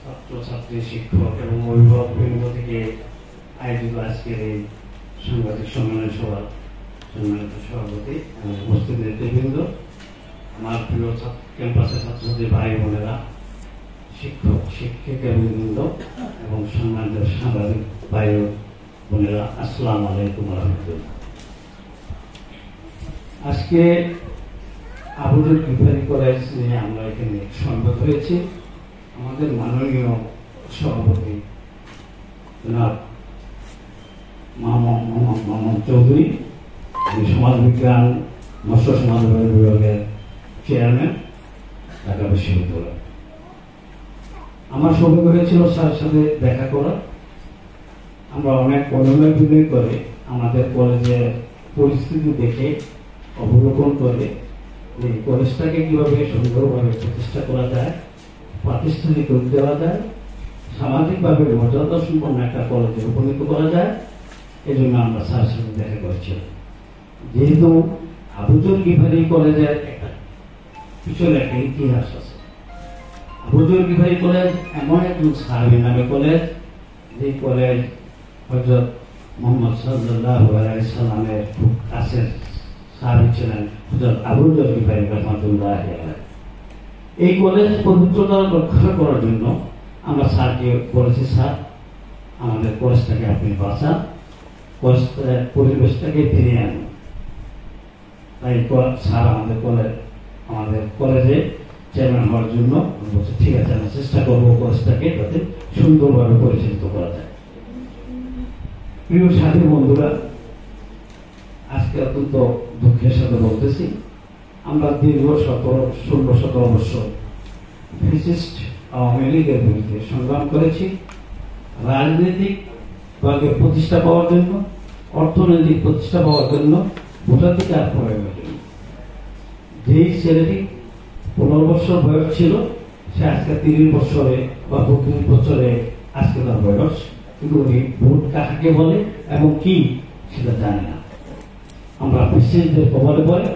ছাত্রছাত্রী, শিক্ষক এবং অভিভাবক বৃন্দ থেকে আয়োজিত আজকের এই সাংবাদিক সম্মেলন সভা সম্মানিত সভাপতি এবং উপস্থিত নেতৃবৃন্দ, আমার প্রিয় ক্যাম্পাসের ছাত্রছাত্রী ভাই বোনেরা, শিক্ষক শিক্ষিকাবৃন্দ এবং সম্মানিত সাংবাদিক ভাই বোনেরা, আসসালামু আলাইকুম ওয়া রাহমাতুল্লাহ। আজকে আবুল গিফারি কলেজ নিয়ে আমরা এখানে সমবেত হয়েছি। আমাদের মাননীয় সভাপতি জনাব মোহাম্মদ চৌধুরী, সমাজবিজ্ঞান মৎস্য সমাজ বিভাগের চেয়ারম্যান, ঢাকা বিশ্ববিদ্যালয়। আমার সৌভাগ্য হয়েছিল স্যারের সাথে দেখা করা। আমরা অনেক অনুনয় বিনয় করে আমাদের কলেজের পরিস্থিতি দেখে অবলোকন করে এই কলেজটাকে কিভাবে সুন্দরভাবে প্রতিষ্ঠা করা যায়, প্রাতিষ্ঠানিক রূপ দেওয়া যায়, সামাজিকভাবে মর্যাদা সম্পন্ন একটা কলেজে উপনীত করা যায়, এই জন্য আমরা স্যারের সাথে দেখা করেছিলাম। যেহেতু আবুল গিফারি কলেজের একটা পিছনে একটা ইতিহাস আছে। আবুল গিফারি কলেজ এমন একজন সাহাবী নামে কলেজ, যে কলেজ হযরত মুহাম্মদ সাল্লাল্লাহু আলাইহি সাল্লামের খুব কাছের সাহাবী ছিলেন হযরত আবুল গিফারি রাহমাতুল্লাহি আলাইহি। এই কলেজ পবিত্রতা রক্ষা করার জন্য আমরা স্যারকে বলেছি, স্যার আমাদের কলেজটাকে আপনি বাঁচান, কলেজের পরিবেশটাকে ফিরিয়ে আনুন। তাই স্যার আমাদের কলেজে চেয়ারম্যান হওয়ার জন্য বলছে, ঠিক আছে আমি চেষ্টা করবো কলেজটাকে যাতে সুন্দরভাবে পরিচালিত করা যায়। প্রিয় সাথী বন্ধুরা, আজকে অত্যন্ত দুঃখের সাথে বলতেছি, আমরা দীর্ঘ 16-17 বছর ফ্যাসিস্ট আওয়ামী লীগের বিরুদ্ধে সংগ্রাম করেছি, রাজনৈতিক ভাবে প্রতিষ্ঠা পাওয়ার জন্য, অর্থনৈতিক প্রতিষ্ঠা পাওয়ার জন্য, ভোটাধিকার প্রয়োগের জন্য। যেই ছেলেটি 15 বছর বয়স ছিল, সে আজকে 30 বছরে বা 32 বছরে আজকে তার বয়স, কিন্তু ভোট কাকে বলে এবং কি সেটা জানে না। আমরা ফ্যাসিস্টদের কবলে পড়ে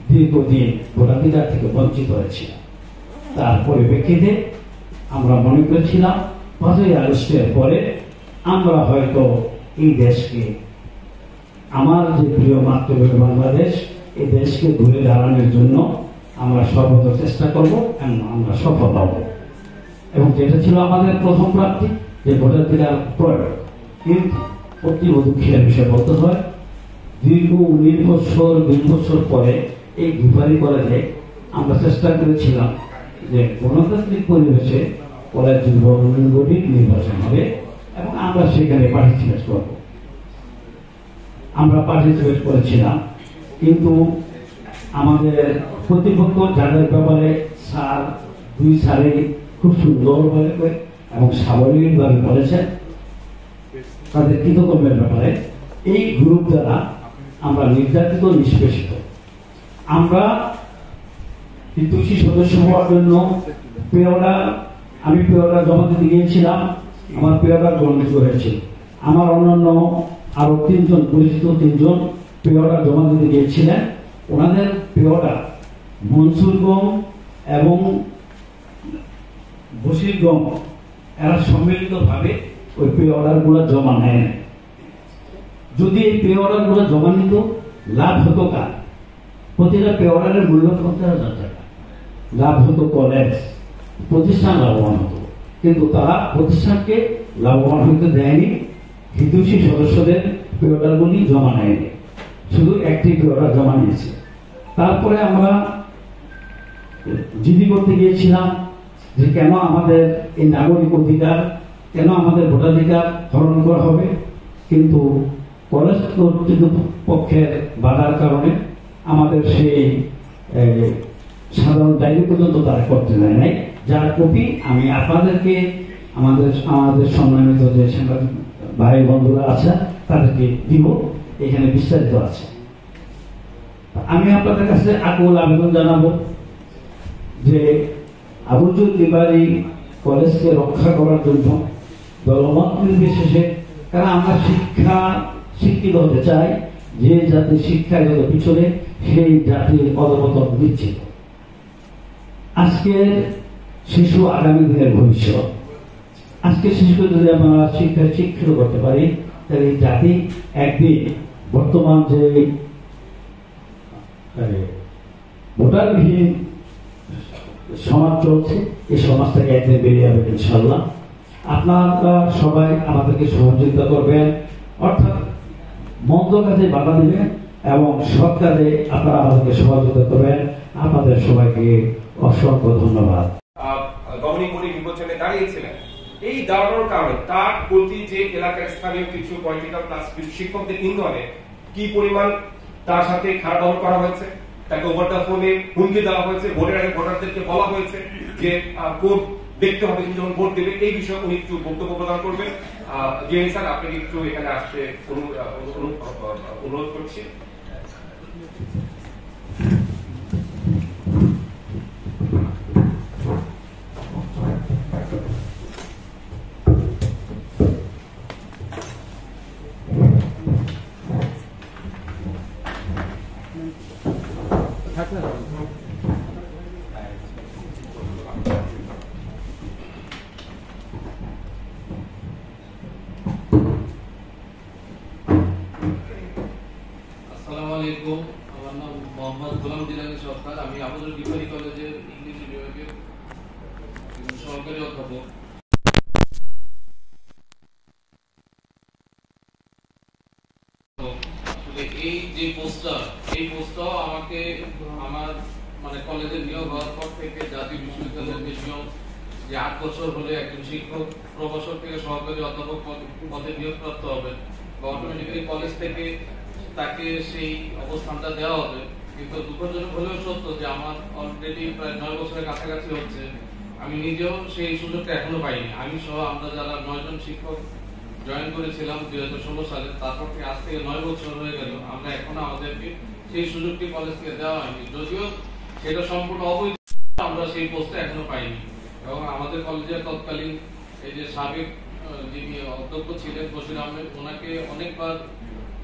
দীর্ঘদিন ভোটাধিকার থেকে বঞ্চিত হয়েছি। তার পরিপ্রেক্ষিতে আমরা মনে করেছিলাম 5ই আগস্টের পরে আমরা হয়তো এই দেশকে, আমার যে প্রিয় মাতৃভূমি বাংলাদেশ, এই দেশকে ঘুরে দাঁড়ানোর জন্য আমরা সর্বদা চেষ্টা করব এবং আমরা সফল হব। এবং যেটা ছিল আমাদের প্রথম প্রাপ্তি, যে ভোটাধিকার প্রয়োগ। কিন্তু অতীব দুঃখের বিষয় বলতে হয়, দীর্ঘ 19 বছর 20 বছর পরে এই গিফারি কলেজে আমরা চেষ্টা করেছিলাম যে গণতান্ত্রিক পরিবেশে কলেজ গঠিত নির্বাচন হবে এবং আমরা সেখানে পার্টিসিপেট করব। আমরা পার্টিসিপেট করেছিলাম, কিন্তু আমাদের প্রতিপক্ষ যাদের ব্যাপারে দুই স্যারে খুব সুন্দরভাবে এবং সাবলীলভাবে বলেছেন তাদের কৃতকর্মের ব্যাপারে, এই গ্রুপ দ্বারা আমরা নির্যাতিত, নিষ্পেষিত। আমরা হিতৈষী সদস্য হওয়ার জন্য আমি পেয়ারা জমা দিতে গিয়েছিলাম, আমার পেয়ারা গ্রহণযোগ্য হয়েছিল। আমার অন্যান্য আরো 3 জন পরিচিত 3 জন পেয়ারা জমা দিতে গিয়েছিলেন। ওনাদের পেয়ারা মনসুরগঞ্জ এবং বশিরগঞ্জ এরা সম্মিলিত ভাবে ওই পেয়ারার গুলো জমা নেয়। যদি এই পেয়ারার গুলো জমা নিত, লাভ হতো কার? প্রতিটা পেয়ারের মূল্য 50,000 টাকা। লাভ হতো কলেজ, প্রতিষ্ঠান লাভবান হতো। কিন্তু তারা প্রতিষ্ঠানকে লাভবান হতে দেয়নি, হিতৈষী সদস্যদের পেয়ারগুলি জমা নেয়নি, শুধু একটি পেয়ারা জমা নিয়েছে। তারপরে আমরা জিডি করতে গিয়েছিলাম যে কেন আমাদের এই নাগরিক অধিকার, কেন আমাদের ভোটাধিকার হরণ করা হবে। কিন্তু কলেজ কর্তৃপক্ষের বাধার কারণে আমাদের সেই সাধারণ ডায়েরি পর্যন্ত তারা করতে দেয় নাই, যার কপি আমি আপনাদেরকে, আমাদের সম্মানিত যে সাংবাদিক ভাই বন্ধুরা আছে তাদেরকে দিব, এখানে বিস্তারিত আছে। আমি আপনাদের কাছে আকুল আবেদন জানাবো যে আবুল গিফারি কলেজকে রক্ষা করার জন্য দলমত নির্বিশেষে, কারণ আমরা শিক্ষিত হতে চাই, যে জাতির শিক্ষায় যত পিছনে সেই জাতির অধঃপতন দিচ্ছে। আজকের শিশু আগামী দিনের ভবিষ্যৎ। আজকে শিশুকে যদি আমরা শিক্ষিত করতে পারি, তাহলে এই জাতি একদিন বর্তমান যে ভোটারবিহীন সমাজ চলছে, এই সমাজ থেকে একদিন বেরিয়ে যাবে ইনশাল্লাহ। আপনারা সবাই আমাদেরকে সহযোগিতা করবেন, অর্থাৎ মন্দ কাজে বাধা দিবেন এবং সৎ কাজে আপনারা আমাদেরকে সহযোগিতা করবেন। আপনাদের সবাইকে অসংখ্য ধন্যবাদ। গভর্নিং বডি নির্বাচনে দাঁড়িয়েছিলেন, এই দাঁড়ানোর কারণে তার প্রতি যে এলাকার স্থানীয় কিছু পলিটিক্যাল ক্লাস শিক্ষকদের ইন্ধনে কি পরিমাণ তার সাথে খারাপ ব্যবহার করা হয়েছে, তাকে ওভার দ্য ফোনে হুমকি দেওয়া হয়েছে, ভোটের আগে ভোটারদেরকে বলা হয়েছে যে কোড দেখতে হবে যখন ভোট দেবে, এই বিষয়ে উনি একটু বক্তব্য প্রদান করবেন। জিএম স্যার, আপনাকে একটু এখানে আসতে অনুরোধ করছি। আসসালামু আলাইকুম, আমার নাম মোহাম্মদ গোলাম জিলানী সরকার। আমি আবুল ডিগ্রি কলেজের ইংলিশ বিভাগের সহকারী অধ্যাপক। এই যে পোস্টার, এই পোস্টার আমাকে আমার কলেজের নিয়োগ হওয়ার পর থেকে জাতীয় বিশ্ববিদ্যালয়ের নিয়ম যে 8 বছর হলে একজন শিক্ষক প্রভাষক থেকে সহকারী অধ্যাপক পদে নিয়োগপ্রাপ্ত হবে বা অটোমেটিক্যালি কলেজ থেকে তাকে সেই অবস্থানটা দেওয়া হবে। কিন্তু দুঃখজনক হলেও সত্য যে আমার অলরেডি প্রায় 9 বছরের কাছাকাছি হচ্ছে, আমি নিজেও সেই সুযোগটা এখনো পাইনি। আমি সহ আমরা যারা 9 জন শিক্ষক জয়েন করেছিলাম 2016 সালে, তারপর থেকে আজ থেকে 9 বছর হয়ে গেল, আমরা এখনো আমাদেরকে সেই সুযোগটি কলেজ থেকে দেওয়া হয়নি। যদিও সেটা সম্পূর্ণ অবৈধ, আমরা সেই পোস্টে এখনো পাইনি। এবং আমাদের কলেজের তৎকালীন এই যে সাবেক যিনি অধ্যক্ষ ছিলেন বশির আহমেদ, ওনাকে অনেকবার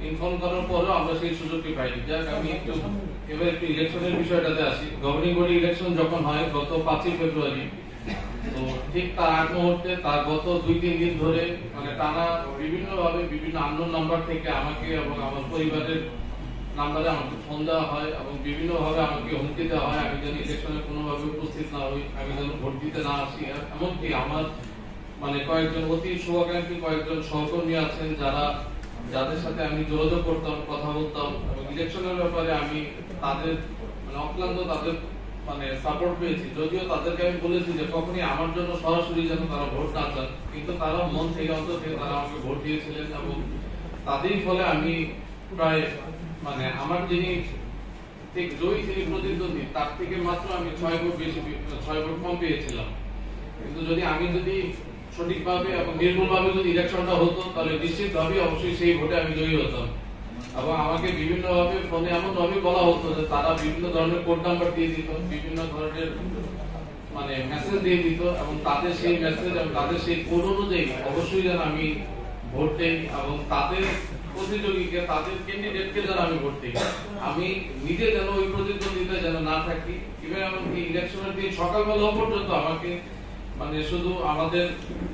ইনফর্ম করার পরেও আমরা সেই সুযোগটি পাইনি। যাক, আমি এবার একটু ইলেকশনের বিষয়টাতে আসি। গভর্নিং বডি ইলেকশন যখন হয় গত 5ই ফেব্রুয়ারি, তো ঠিক তার আগ মুহূর্তে তার গত 2-3 দিন ধরে টানা বিভিন্নভাবে বিভিন্ন আননোন নাম্বার থেকে আমাকে এবং আমার পরিবারের নাম্বারে আমাকে ফোন দেওয়া হয় এবং বিভিন্নভাবে আমাকে হুমকি দেওয়া হয় আমি যেন ইলেকশনে কোনোভাবে উপস্থিত না হই, আমি যেন ভোট দিতে না আসি। এমনকি আমার কয়েকজন অতি শুভাকাঙ্ক্ষী কয়েকজন সহকর্মী আছেন যাদের সাথে আমি যোগাযোগ করতাম, কথা বলতাম এবং ইলেকশনের ব্যাপারে আমি তাদের অক্লান্ত তাদের সাপোর্ট পেয়েছি। যদিও তাদেরকে আমি বলেছি যে কখনই আমার জন্য সরাসরি যেন তারা ভোট না চান, কিন্তু তারা মন থেকে অন্তর থেকে তারা আমাকে ভোট দিয়েছিলেন এবং তাদেরই ফলে আমি প্রায় আমার যিনি ঠিক জয়ী যিনি প্রতিদ্বন্দ্বী তার থেকে মাত্র আমি 6 ভোট বেশি 6 ভোট কম পেয়েছিলাম। কিন্তু আমি যদি সঠিকভাবে এবং নির্ভুলভাবে যদি ইলেকশনটা হতো, তাহলে নিশ্চিতভাবে অবশ্যই সেই ভোটে আমি জয়ী হতাম। এবং আমাকে বিভিন্নভাবে ফোনে এমন ভাবে বলা হতো যে তারা বিভিন্ন ধরনের কোড নাম্বার দিয়ে দিত, বিভিন্ন ধরনের মেসেজ দিয়ে দিত এবং তাদের সেই মেসেজ এবং তাদের সেই কোড অনুযায়ী অবশ্যই যেন আমি ভোট দেই এবং তাদের প্রতিযোগীকে তাদের ক্যান্ডিডেটকে যেন আমি ভোট দিই। আমি নিজে যেন ওই প্রতিদ্বন্দ্বিতায় যেন না থাকি। ইভেন এমনকি ইলেকশনের দিন সকালবেলা পর্যন্ত আমাকে শুধু আমাদের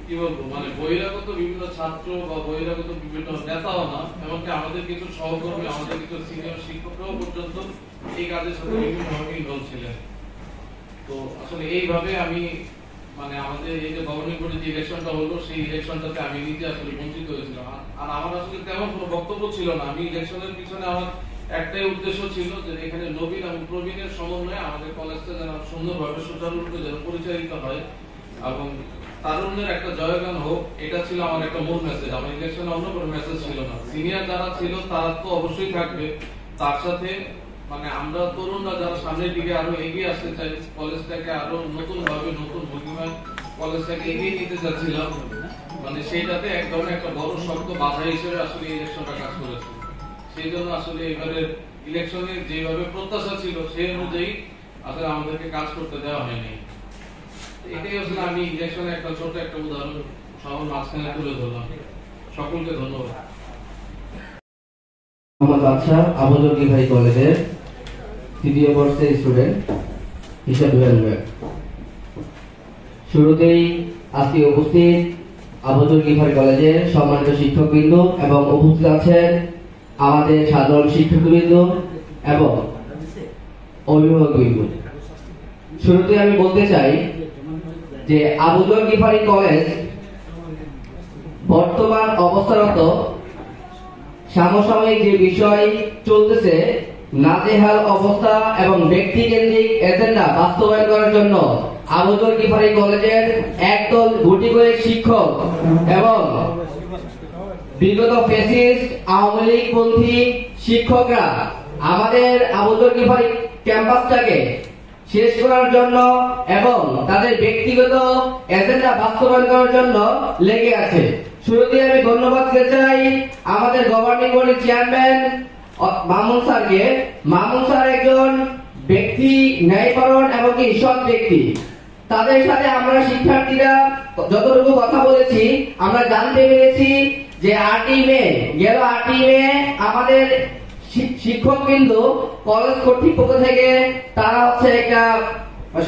কি বলবো বহিরাগত বিভিন্ন ছাত্র বা বহিরাগত বিভিন্ন নেতাও না, এমনকি আমাদের কিছু সহকর্মী, আমাদের কিছু সিনিয়র শিক্ষকরাও পর্যন্ত এই কাজের সাথে বিভিন্নভাবে ইনভলভ ছিলেন। তো আসলে এইভাবে আমি আমাদের এই যে গভর্নিং বডি যে ইলেকশনটা হলো, সেই ইলেকশনটাতে আমি নিজে আসলে বঞ্চিত হয়েছিলাম। আর আমার আসলে তেমন কোনো বক্তব্য ছিল না। আমি ইলেকশনের পিছনে আমার একটাই উদ্দেশ্য ছিল যে এখানে নবীন এবং প্রবীণের সমন্বয়ে আমাদের কলেজটা যেন সুন্দরভাবে সুচারুরূপে যেন পরিচালিত হয় এবং তারুণ্যের একটা জয়গান হোক, এটা ছিল আমার একটা মূল মেসেজ। আমার ইলেকশনে অন্য কোনো মেসেজ ছিল না। সিনিয়র যারা ছিল তারা তো অবশ্যই থাকবে, তার সাথে আমরা তরুণরা যারা সামনের দিকে আরো এগিয়ে আসতে চাই, কলেজটাকে আরো নতুন ভাবে নতুন ভঙ্গিমায় কলেজটাকে এগিয়ে নিতে চাচ্ছিলাম, সেইটাতে এক ধরনের একটা বড় শক্ত বাধা হিসেবে আসলে ইলেকশনটা কাজ করেছে। সেই জন্য আসলে এবারের ইলেকশনে যেভাবে প্রত্যাশা ছিল সেই অনুযায়ী আসলে আমাদেরকে কাজ করতে দেওয়া হয়নি। এটাই আসলে আমি ইলেকশনে একটা ছোট একটা উদাহরণ সবার মাঝখানে তুলে ধরলাম। সকলকে ধন্যবাদ। মোহাম্মদ বাদশা, আবু জরগি কলেজের 3য় বর্ষের স্টুডেন্ট, হিসাব বিভাগ। শুরুতেই আজকে উপস্থিত আবুজর গিফারি কলেজের সম্মানিত শিক্ষকবৃন্দ এবং উপস্থিত আছেন আমাদের সাধারণ শিক্ষকবৃন্দ এবং অভিভাবকবৃন্দ। শুরুতে আমি বলতে চাই যে আবুজর গিফারি কলেজ বর্তমান অবস্থারত সমসাময়িক যে বিষয় চলতেছে নাজেহাল অবস্থা এবং ব্যক্তিকেন্দ্রিক এজেন্ডা বাস্তবায়ন করার জন্য আবুজর গিফারি কলেজের একদল গুটি করে শিক্ষক এবং বিগত ফ্যাসিস্ট আওয়ামী লীগ পন্থী শিক্ষকরা আমাদের আবুজর গিফারি ক্যাম্পাসটাকে শেষ করার জন্য এবং তাদের ব্যক্তিগত এজেন্ডা বাস্তবায়ন করার জন্য লেগে আছে। শুরুতে আমি ধন্যবাদ দিতে চাই আমাদের গভর্নিং বডির চেয়ারম্যান মামুন স্যারকে। মামুন স্যার একজন ব্যক্তি ন্যায়পরায়ণ এবং সৎ ব্যক্তি। তাদের সাথে আমরা শিক্ষার্থীরা যতটুকু কথা বলেছি আমরা জানতে পেরেছি যে 8ই মে আমাদের শিক্ষক কিন্তু কলেজ কর্তৃপক্ষ থেকে তারা একটা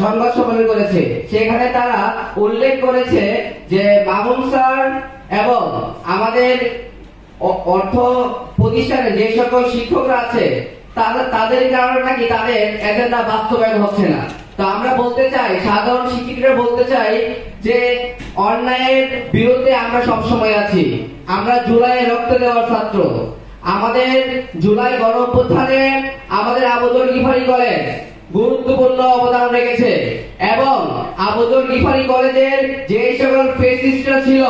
সংবাদ সম্মেলন করেছে। সেখানে তারা উল্লেখ করেছে যে মামুন স্যার এবং আমাদের অর্থ প্রতিষ্ঠানে যে সকল শিক্ষকরা আছে তাদের কারণে নাকি তাদের এজেন্ডা বাস্তবায়ন হচ্ছে না। তো আমরা বলতে চাই, সাধারণ শিক্ষিতরা বলতে চাই যে অন্যায়ের বিরুদ্ধে আমরা সবসময় আছি। আমরা জুলাই রক্ত দেওয়ার ছাত্র। আমাদের জুলাই গণ অভ্যুত্থানে আমাদের আবুজর গিফারি কলেজ গুরুত্বপূর্ণ অবদান রেখেছে এবং আবুজর গিফারি কলেজের যে সকল ফ্যাসিস্টরা ছিল,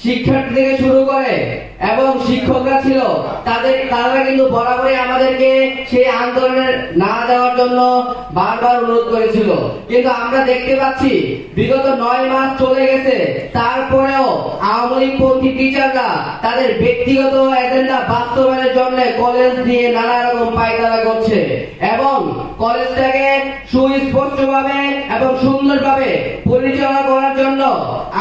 শিক্ষার্থী থেকে শুরু করে এবং শিক্ষকরা ছিল, তারা কিন্তু বরাবরই আমাদেরকে সেই আন্দোলনে না যাওয়ার জন্য বারবার অনুরোধ করেছিল। কিন্তু আমরা দেখতে পাচ্ছি বিগত 9 মাস চলে গেছে, তারপরেও আওয়ামী লীগ পন্থী টিচাররা তাদের ব্যক্তিগত এজেন্ডা বাস্তবায়নের জন্য কলেজ নিয়ে নানা রকম পায়তারা করছে এবং কলেজটাকে সুস্পষ্টভাবে এবং সুন্দরভাবে পরিচালনা করার জন্য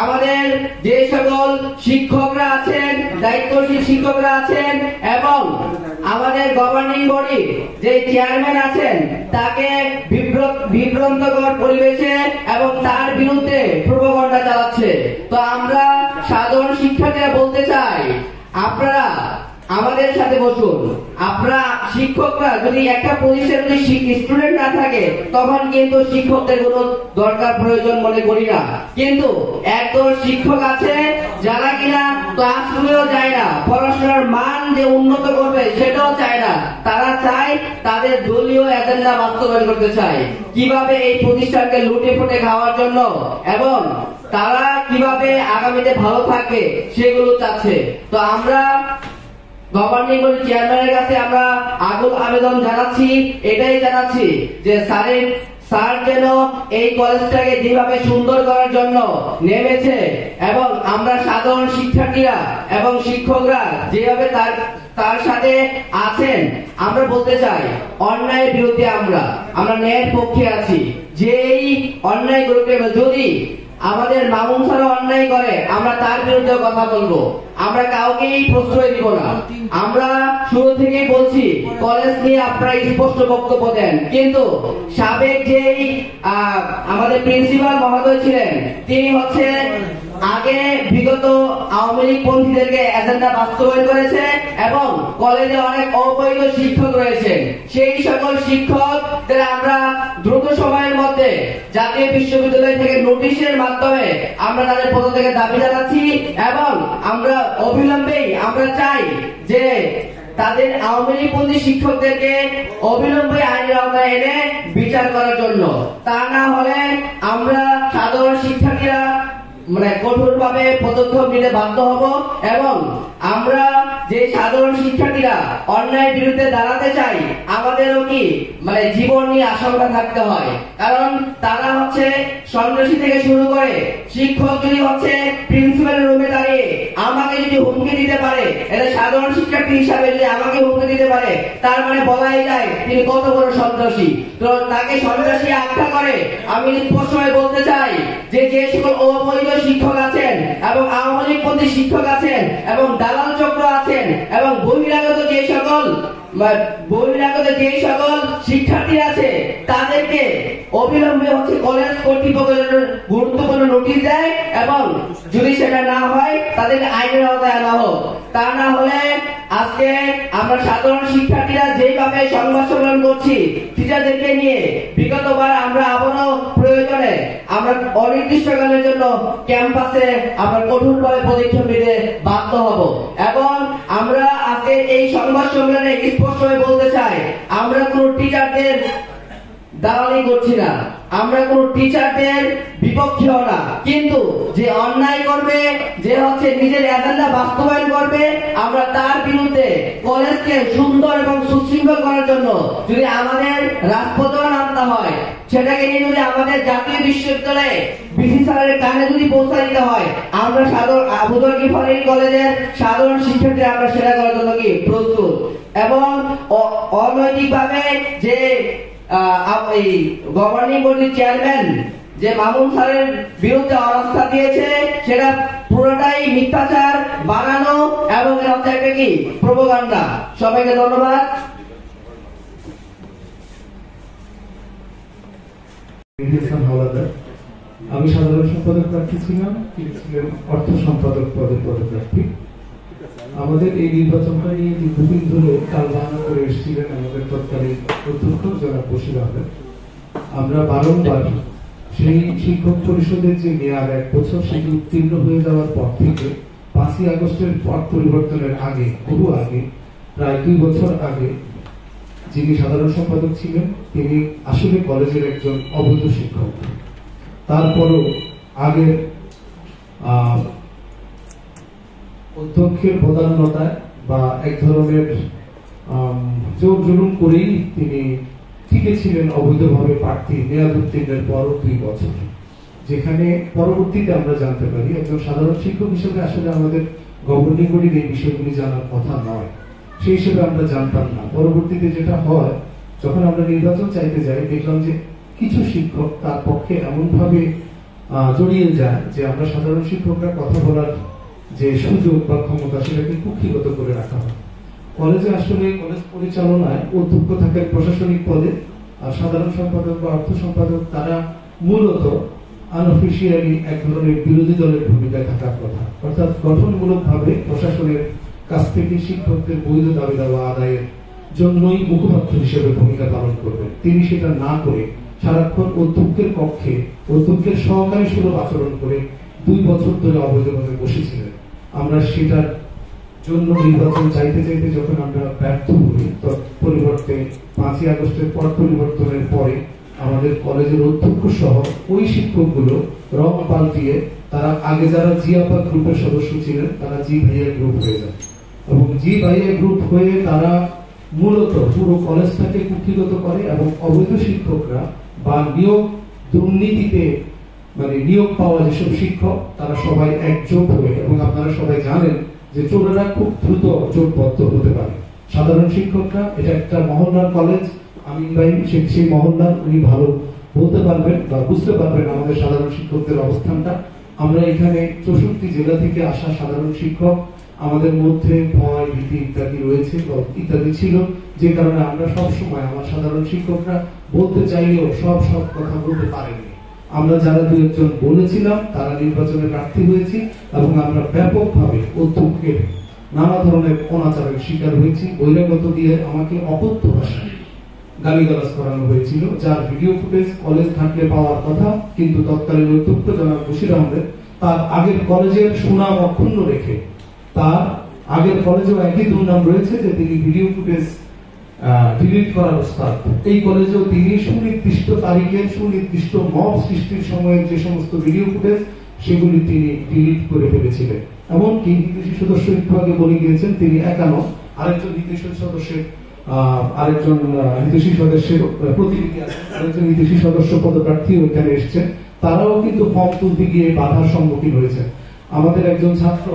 আমাদের যে সকল শিক্ষকরা আছেন, দায়িত্বশীল শিক্ষকরা আছেন এবং আমাদের গভর্নিং বডি যে চেয়ারম্যান আছেন তাকে বিভ্রান্তকর পরিবেশে এবং তার বিরুদ্ধে প্রোপাগান্ডা চালাচ্ছে। তো আমরা সাধারণ শিক্ষার্থীরা বলতে চাই, আপনারা আমাদের সাথে বসুন। আপনারা শিক্ষকরা যদি একটা প্রতিষ্ঠানে যদি স্টুডেন্ট না থাকে তখন কিন্তু শিক্ষকদের কোনো দরকার প্রয়োজন মনে করি না। কিন্তু একদল শিক্ষক আছে যারা কিনা ক্লাসরুমেও যায় না, পড়াশোনার মান যে উন্নত করবে সেটাও চায় না। তারা চায় তাদের দলীয় এজেন্ডা বাস্তবায়ন করতে চায়, কিভাবে এই প্রতিষ্ঠানকে লুটে ফুটে খাওয়ার জন্য এবং তারা কিভাবে আগামীতে ভালো থাকবে সেগুলো চাচ্ছে। তো আমরা গভর্নিং বডির চেয়ারম্যানের কাছে আমরা আগুন আবেদন জানাচ্ছি, এটাই জানাচ্ছি যে স্যার যেন এই কলেজটাকে যেভাবে সুন্দর করার জন্য নেমেছে এবং আমরা সাধারণ শিক্ষার্থীরা এবং শিক্ষকরা যেভাবে তার সাথে আছেন, আমরা বলতে চাই অন্যায়ের বিরুদ্ধে আমরা ন্যায়ের পক্ষে আছি। যেই অন্যায় করতে যদি আমাদের মামুন স্যার অন্যায় করে আমরা তার বিরুদ্ধে কথা বলবো, আমরা কাউকেই প্রশ্রয় দিব না। আমরা শুরু থেকেই বলছি কলেজ নিয়ে আপনারা স্পষ্ট বক্তব্য দেন, কিন্তু সাবেক যেই আমাদের প্রিন্সিপাল মহোদয় ছিলেন তিনি আগে বিগত আওয়ামী লীগ পন্থীদেরকে এজেন্ডা বাস্তবায়ন করেছে এবং কলেজে অনেক অবৈধ শিক্ষক রয়েছে। সেই সকল শিক্ষকদের আমরা দ্রুত সময়ের মধ্যে জাতীয় বিশ্ববিদ্যালয় থেকে নোটিশের মাধ্যমে আমরা তাদের পদত্যাগের দাবি জানাচ্ছি এবং আমরা অবিলম্বেই আমরা চাই যে তাদের আওয়ামী লীগ পন্থী শিক্ষকদেরকে অবিলম্বে আইনের আওতায় এনে বিচার করার জন্য। তা না হলে আমরা সাধারণ শিক্ষার্থীরা কঠোরভাবে পদক্ষেপ নিতে বাধ্য হব এবং আমরা যে সাধারণ শিক্ষার্থীরা অন্যায়ের বিরুদ্ধে দাঁড়াতে চাই আমাদেরও কি জীবন নিয়ে আশঙ্কা থাকতে হয়, কারণ তারা সন্ত্রাসী থেকে শুরু করে শিক্ষক যদি প্রিন্সিপালের রুমে দাঁড়িয়ে আমাকে যদি হুমকি দিতে পারে, এটা সাধারণ শিক্ষার্থী হিসাবে যদি আমাকে হুমকি দিতে পারে তার বলাই যায় তিনি কত বড় সন্ত্রাসী। তো তাকে সন্ত্রাসী আখ্যা করে আমি স্পষ্টভাবে বলতে চাই যে সকল অবৈধ শিক্ষক আছেন এবং আওয়ামী লীগ পন্থী শিক্ষক আছেন এবং দালাল চক্র আছেন এবং বহিরাগত যে সকল বহিরাগত যে সকল শিক্ষার্থী আছে তাদেরকে অবিলম্বে কলেজ কর্তৃপক্ষ গুরুত্বপূর্ণ নোটিশ দেয় এবং যদি সেটা না হয় তাদেরকে আইনের আওতায় আনা হোক। তা না হলে আজকে আমরা সাধারণ শিক্ষার্থীরা যেভাবে সংবাদ সম্মেলন করছি টিচারদেরকে নিয়ে, বিগতবার আমরা আবারও প্রয়োজনে আমরা অনির্দিষ্টকালের জন্য ক্যাম্পাসে আমরা কঠোরভাবে পদক্ষেপ নিতে বাধ্য হব। এবং আমরা আজকে এই সংবাদ সম্মেলনে স্পষ্টভাবে বলতে চাই, আমরা কোন টিচারদের দালালি করছি না, আমরা কোন টিচারদের বিপক্ষেও না, কিন্তু যে অন্যায় করবে, যে নিজের এজেন্ডা বাস্তবায়ন করবে, আমরা তার বিরুদ্ধে কলেজকে সুন্দর এবং সুশৃঙ্খল করার জন্য যদি আমাদের রাজপথেও নামতে হয়, সেটাকে নিয়ে যদি আমাদের জাতীয় বিশ্ববিদ্যালয়ে বিসি স্যারের কানে যদি পৌঁছা দিতে হয়, আমরা আবু বকর ফরিদ কলেজের সাধারণ শিক্ষার্থীরা আমরা সেটা করার জন্য কি প্রস্তুত। এবং অনৈতিকভাবে যে গভর্নিং বডির চেয়ারম্যান যে মামুন স্যারের বিরুদ্ধে অনাস্থা দিয়েছে, সেটা পুরোটাই মিথ্যাচার, বানানো এবং একটা কি প্রোপাগান্ডা। সবাইকে ধন্যবাদ। আমি সাধারণ সম্পাদক প্রার্থী ছিলাম, তিনি ছিলেন অর্থ সম্পাদক পদের পদপ্রার্থী। আমাদের এই নির্বাচনটা নিয়ে দীর্ঘদিন ধরে টালবাহানা করে এসেছিলেন আমাদের তৎকালীন অধ্যক্ষ জনাব বশির আহমেদ। আমরা বারংবার সেই শিক্ষক পরিষদের যে মেয়াদ 1 বছর সেটি উত্তীর্ণ হয়ে যাওয়ার পর থেকে 5ই আগস্টের পট পরিবর্তনের আগে, বহু আগে, প্রায় 2 বছর আগে যিনি সাধারণ সম্পাদক ছিলেন তিনি আসলে কলেজের একজন অবৈধ শিক্ষক। তারপরও আগের অধ্যক্ষের প্রধানতায় বা এক ধরনের জোর জুলুম করেই তিনি টিকে ছিলেন অবৈধভাবে প্রার্থী মেয়াদ উত্তীর্ণের পর 2 বছর, যেখানে পরবর্তীতে আমরা জানতে পারি একজন সাধারণ শিক্ষক হিসেবে আসলে আমাদের গভর্নিং বডির এই বিষয়গুলি জানার কথা নয়, সেই হিসেবে আমরা জানতাম না। পরবর্তীতে যেটা হয়, যখন আমরা নির্বাচন চাইতে যাই, দেখলাম যে কিছু শিক্ষক তার পক্ষে এমন ভাবে জড়িয়ে যায় যে আমরা সাধারণ শিক্ষকরা কথা বলার যে সুযোগ বা ক্ষমতা সেটাকে কুক্ষিগত করে রাখা হয়। কলেজে আসলে কলেজ পরিচালনায় অধ্যক্ষ থাকেন প্রশাসনিক পদে, আর সাধারণ সম্পাদক বা অর্থ সম্পাদক তারা মূলত আনঅফিসিয়ালি এক ধরনের বিরোধী দলের ভূমিকায় থাকার কথা, অর্থাৎ গঠনমূলক ভাবে প্রশাসনের কাছ থেকে শিক্ষকদের বৈধ দাবি দাওয়া আদায়ের জন্যই মুখপাত্র হিসেবে ভূমিকা পালন করবেন। তিনি সেটা না করে সারাক্ষণ অধ্যক্ষের কক্ষে অধ্যক্ষের সহকারী সুলভ আচরণ করে 2 বছর ধরে অবৈধভাবে বসেছিলেন। আমরা সেটার জন্য নির্বাচন চাইতে চাইতে যখন আমরা ব্যর্থ হই, পরিবর্তে 5ই আগস্টের পর পরিবর্তনের পরে আমাদের কলেজের অধ্যক্ষ সহ ওই শিক্ষকগুলো রং পাল্টিয়ে তারা আগে যারা জিয়াপা গ্রুপের সদস্য ছিলেন তারা জি ভাইয়া গ্রুপ হয়ে যায়, এবং জি ভাইয়া গ্রুপ হয়ে তারা মূলত পুরো কলেজটাকে কুক্ষিগত করে এবং অবৈধ শিক্ষকরা বা নিয়োগ দুর্নীতিতে নিয়োগ পাওয়া যেসব শিক্ষক তারা সবাই একজোট হয়ে, এবং আপনারা সবাই জানেন যে চোরেরা খুব দ্রুত জোটবদ্ধ হতে পারে। সাধারণ শিক্ষকরা, এটা একটা মহল্লার কলেজ, আমিন ভাই সেই মহল্লার, উনি ভালো বলতে পারবেন বা বুঝতে পারবেন আমাদের সাধারণ শিক্ষকদের অবস্থানটা। আমরা এখানে 64 জেলা থেকে আসা সাধারণ শিক্ষক, আমাদের মধ্যে ভয় ভীতি ইত্যাদি রয়েছে ইত্যাদি ছিল, যে কারণে আমরা সব সময় আমার সাধারণ শিক্ষকরা বলতে চাইলেও সব কথা বলতে পারেনি। আমরা যারা 2-1 জন বলেছিলাম তারা নির্বাচনে প্রার্থী হয়েছি, এবং আমরা ব্যাপকভাবে অধ্যক্ষের নানা ধরনের অনাচারের শিকার হয়েছি। বহিরাগত দিয়ে আমাকে অকথ্য ভাষায় গালিগালাজ করানো হয়েছিল, যার ভিডিও ফুটেজ কলেজ থাকলে পাওয়ার কথা, কিন্তু তৎকালীন অধ্যক্ষ জনাব বশির আহমেদ তার আগের কলেজের সুনাম অক্ষুণ্ণ রেখে, তার আগের কলেজেও একই দুর্নাম রয়েছে যে তিনি ভিডিও ফুটেজ ডিলিট করার ওস্তাদ। এই কলেজেও তিনি সুনির্দিষ্ট তারিখের সুনির্দিষ্ট মব সৃষ্টির সময়ের যে সমস্ত ভিডিও ফুটেজ সেগুলি তিনি ডিলিট করে ফেলেছিলেন। এমনকি হিতৈষী সদস্য একটু আগে বলে গিয়েছেন তিনি একানো, আরেকজন হিতৈষী সদস্যের প্রতিনিধি আছেন, আরেকজন হিতৈষী সদস্য পদপ্রার্থী ওইখানে এসছেন, তারাও কিন্তু ফর্ম তুলতে গিয়ে বাধার সম্মুখীন হয়েছেন। আমাদের একজন ছাত্র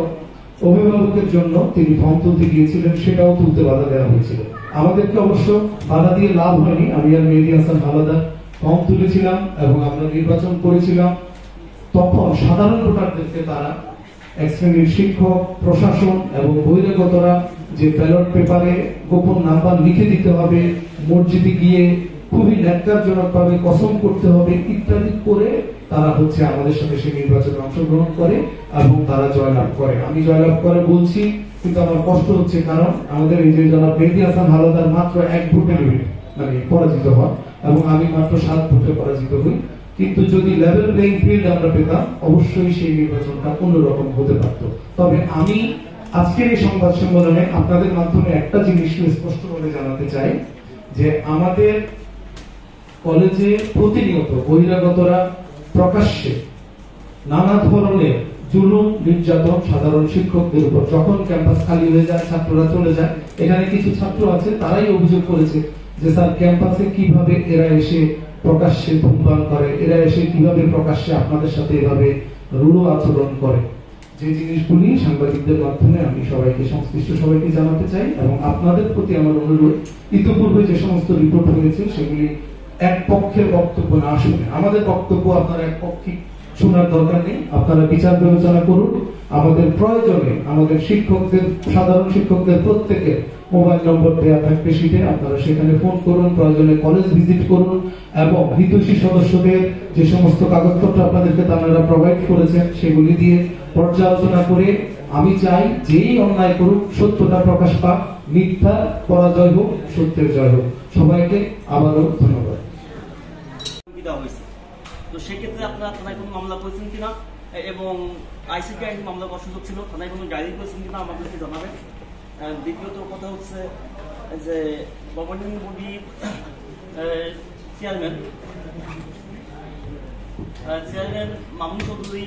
অভিভাবকের জন্য তিনি ফর্ম তুলতে গিয়েছিলেন, সেটাও তুলতে বাধা দেওয়া হয়েছিল। আমাদেরকে অবশ্য বাধা দিয়ে লাভ হয়নি, আমি আর মেহেদী হাসান হাওলাদার ফর্ম তুলেছিলাম এবং আমরা নির্বাচন করেছিলাম। তখন সাধারণ ভোটারদেরকে তারা এক শ্রেণীর শিক্ষক, প্রশাসন এবং বহিরাগতরা যে ব্যালট পেপারে গোপন নাম্বার লিখে দিতে হবে, মসজিদে গিয়ে খুবই ন্যাক্কারজনক ভাবে কসম করতে হবে ইত্যাদি করে তারা হচ্ছে আমাদের সাথে সেই নির্বাচনে অংশগ্রহণ করে এবং তারা জয়লাভ করে। আমি জয়লাভ করে বলছি, কিন্তু আমার কষ্ট হচ্ছে, কারণ আমাদের এই যে জনাব মেহেদী হাসান হাওলাদার মাত্র 1 ভোটে মানে পরাজিত হন এবং আমি মাত্র 7 ভোটে পরাজিত হই। কিন্তু যদি লেভেল প্লেইং ফিল্ড আমরা পেতাম, অবশ্যই সেই নির্বাচনটা অন্যরকম হতে পারত। তবে আমি আজকের এই সংবাদ সম্মেলনে আপনাদের মাধ্যমে একটা জিনিস স্পষ্টভাবে জানাতে চাই যে আমাদের কলেজে প্রতিনিয়ত বহিরাগতরা প্রকাশ্যে নানা ধরনের জুলুম নির্যাতন সাধারণ শিক্ষকদের উপর, যখন ক্যাম্পাস খালি হয়ে যায়, ছাত্ররা চলে যায়, এখানে কিছু ছাত্র আছে তারাই অভিযোগ করেছে যে স্যার ক্যাম্পাসে কিভাবে এরা এসে প্রকাশ্যে ধূমপান করে, এরা এসে কিভাবে প্রকাশ্যে আপনাদের সাথে এভাবে রূঢ় আচরণ করে। যে জিনিসগুলি সাংবাদিকদের মাধ্যমে আমি সবাইকে, সংশ্লিষ্ট সবাইকে জানাতে চাই এবং আপনাদের প্রতি আমার অনুরোধ, ইতিপূর্বে যে সমস্ত রিপোর্ট হয়েছে সেগুলি এক পক্ষের বক্তব্য না শুনে, আমাদের বক্তব্য আপনারা এক পক্ষে শোনার দরকার নেই, আপনারা বিচার বিবেচনা করুন। আমাদের প্রয়োজনে আমাদের শিক্ষকদের, সাধারণ শিক্ষকদের প্রত্যেকের মোবাইল নম্বর দেওয়া থাকবে শীটে, আপনারা সেখানে ফোন করুন, প্রয়োজনে কলেজ ভিজিট করুন এবং হিতৈষী সদস্যদের যে সমস্ত কাগজপত্র আপনাদেরকে তারা প্রোভাইড করেছেন সেগুলি দিয়ে পর্যালোচনা করে, আমি চাই যেই অন্যায় করুক সত্যটা প্রকাশ পাক, মিথ্যা পরাজয় হোক, সত্যের জয় হোক। সবাইকে আবারও ধন্যবাদ। তো সেক্ষেত্রে আপনারা থানায় কোনো মামলা করেছেন কিনা এবং আইসিটি আইন মামলা করার সুযোগ ছিল, থানায় কোনো ডায়েরি করেছেন কিনা আমাদেরকে জানাবেন। দ্বিতীয়ত কথা হচ্ছে যে গভর্নিং বডির চেয়ারম্যান মামুন চৌধুরী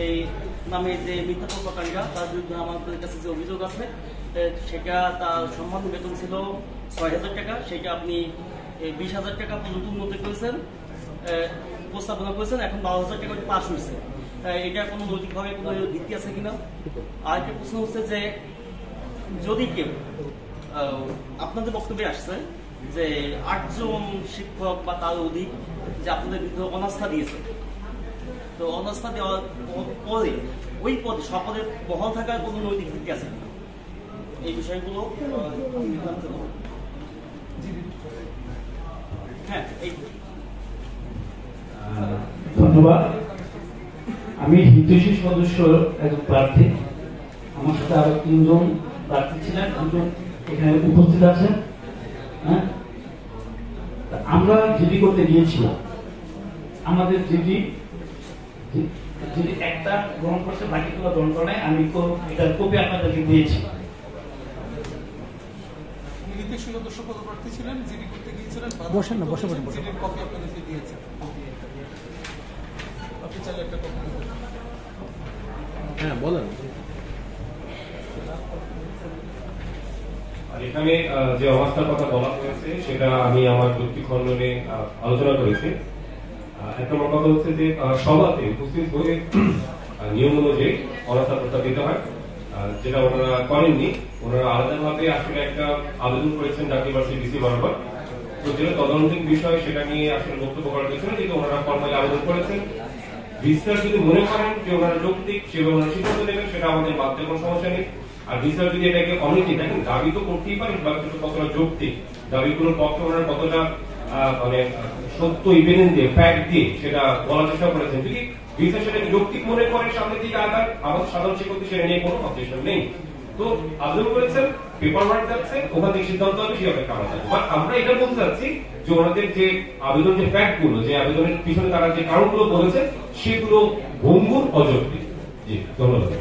এই নামে যে মিথ্যা প্রকারীরা, তার বিরুদ্ধে আমাদের কাছে যে অভিযোগ আছে সেটা তার সম্মান বেতন ছিল ৬,০০০ টাকা, সেটা আপনি ২০,০০০ টাকা পর্যন্ত উন্নত করেছেন, উপস্থাপনা করেছেন, এখন ১২,০০০ টাকা পাস হয়েছে। এটা কোনো নৈতিকভাবে কোনো ভিত্তি আছে কিনা? আর একটা প্রশ্ন হচ্ছে যে যদি কেউ আপনাদের বক্তব্যে আসছে যে ৮ জন শিক্ষক বা তার অধিক যে আপনাদের বিরুদ্ধে অনাস্থা দিয়েছে, তো অনাস্থা দেওয়ার পরে ওই পদে সকলে বহাল থাকার কোনো নৈতিক ভিত্তি আছে কিনা, এই বিষয়গুলো হ্যাঁ। ধন্যবাদ। আমি হিতৈষী সদস্য একজন প্রার্থী, আমার সাথে আরো 3 জন প্রার্থী ছিলেন, 2 জন এখানে উপস্থিত আছেন। হ্যাঁ, আমরা জিডি করতে গিয়েছিলাম, আমাদের জিডি একটা গ্রহণ করছে, বাকিগুলো গ্রহণ করে নাই। আমি তো এটার কপি আপনাদেরকে দিয়েছি। হিতৈষী সদস্য পদপ্রার্থী ছিলেন, জিডি করতে গিয়েছিলেন, বসেন না, বসে বসে জিডির কপি আপনাদেরকে দিয়েছে, আপনি চাইলে একটা কপি দিতে। হ্যাঁ বলেন। এখানে যে অবস্থার কথা বলা হয়েছে সেটা আমি আমার যুক্তি খণ্ডনে আলোচনা করেছি। এক নম্বর কথা হচ্ছে যে সভাতে উপস্থিত হয়ে নিয়ম অনুযায়ী অনাস্থা প্রস্তাব দিতে হয়, যেটা ওনারা করেননি। ওনারা আলাদাভাবে আসলে একটা আবেদন করেছেন ঢাকা ইউনিভার্সিটি ডিসি বরাবর, তো যেটা তদন্তিক বিষয় সেটা নিয়ে আসলে বক্তব্য করার কিছু না, যেহেতু ওনারা ফর্মালি আবেদন করেছেন। ভিসিআর যদি মনে করেন যে ওনারা যৌক্তিক সেভাবে ওনারা সিদ্ধান্ত নেবেন, সেটা আমাদের বাদতে কোনো সমস্যা নেই। আর ভিসিআর যদি এটাকে অনৈতিক দেখেন, দাবি তো করতেই পারেন, বা কতটা যৌক্তিক দাবিগুলোর পক্ষে ওনারা কতটা মানে সত্য এভিডেন্স দিয়ে, ফ্যাক্ট দিয়ে সেটা বলার চেষ্টা করেছেন। যদি ভিসিআর সেটাকে যৌক্তিক মনে করে সামনের দিকে আগান, আমাদের সাধারণ শিক্ষকদের সেটা নিয়ে কোনো অবজেকশন নেই। তো আবেদন করেছেন, পেপার ওয়ার্ক যাচ্ছে, ওখান থেকে সিদ্ধান্ত হবে, সেই অপেক্ষা আমরা থাকবো। বাট আমরা এটা বলতে চাচ্ছি যে ওনাদের যে আবেদন, যে ফ্যাক্ট গুলো, যে আবেদনের পিছনে তারা যে কারণগুলো বলেছে সেগুলো ভঙ্গুর, অযৌক্তিক। জি, ধন্যবাদ।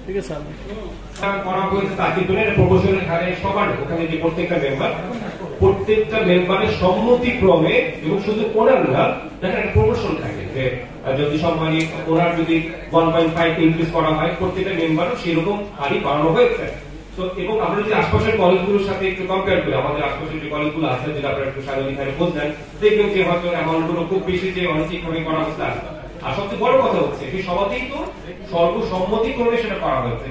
ঠিক আছে করা হয়েছে তাকে প্রপোজালের হারে সবার, ওখানে যে প্রত্যেকটা মেম্বারের সম্মতিক্রমে, এবং শুধু ওনার না, দেখেন একটা প্রপোজাল থাকে যে যদি সম্মানী ওনার যদি 1.5 ইনক্রিজ করা হয়, প্রত্যেকটা মেম্বারও সেরকম হারই বাড়ানো হয়েছে। তো এবং আমরা যদি আশপাশের কলেজগুলোর সাথে একটু কম্পেয়ার করি, আমাদের আশপাশের যে কলেজগুলো আছে, যেটা আপনারা একটু সার্বজনীনভাবে বুঝলেন, দেখবেন যে হয়তো অ্যামাউন্ট গুলো খুব বেশি যে অনৈতিকভাবে করা হচ্ছে। আর সবচেয়ে বড় কথা হচ্ছে সেই সভাতেই তো সর্বসম্মতিক্রমে সেটা করা হয়েছে।